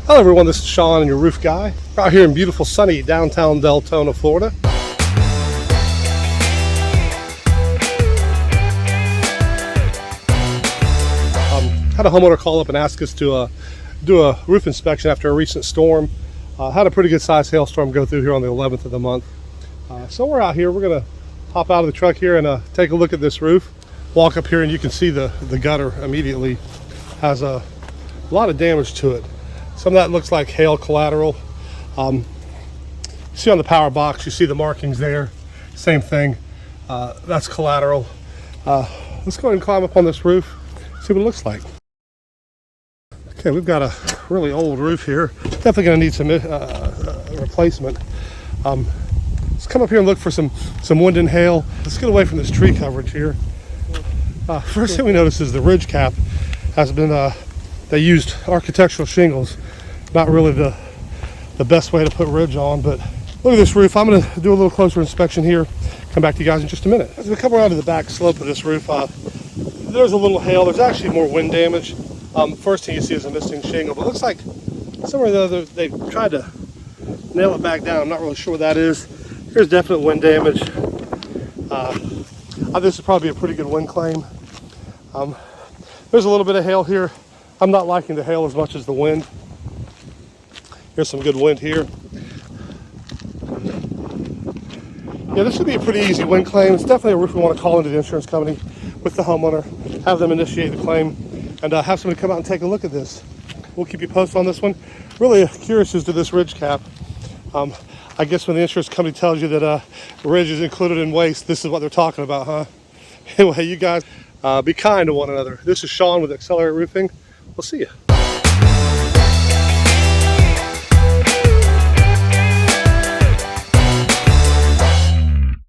Hello everyone, this is Sean and your roof guy. We're out here in beautiful sunny downtown Deltona, Florida. Had a homeowner call up and ask us to do a roof inspection after a recent storm. Had a pretty good sized hailstorm go through here on the 11th of the month. So we're out here, we're gonna hop out of the truck here and take a look at this roof. Walk up here and you can see the gutter immediately has a lot of damage to it. Some of that looks like hail collateral. See on the power box, you see the markings there. Same thing, that's collateral. Let's go ahead and climb up on this roof, see what it looks like. Okay, we've got a really old roof here. Definitely gonna need some replacement. Let's come up here and look for some wind and hail. Let's get away from this tree coverage here. First thing we notice is the ridge cap has been, they used architectural shingles. Not really the best way to put ridge on, but look at this roof. I'm going to do a little closer inspection here. Come back to you guys in just a minute. As we come around to the back slope of this roof, there's a little hail. There's actually more wind damage. First thing you see is a missing shingle, but it looks like somewhere or the other they tried to nail it back down. I'm not really sure what that is. Here's definite wind damage. This is probably a pretty good wind claim. There's a little bit of hail here. I'm not liking the hail as much as the wind. Here's some good wind here. Yeah, this should be a pretty easy wind claim. It's definitely a roof we want to call into the insurance company with the homeowner, have them initiate the claim, and have somebody come out and take a look at this. We'll keep you posted on this one. Really curious as to this ridge cap. I guess when the insurance company tells you that ridge is included in waste, this is what they're talking about, huh? Anyway, you guys be kind to one another. This is Sean with XLR8 Roofing. We'll see you.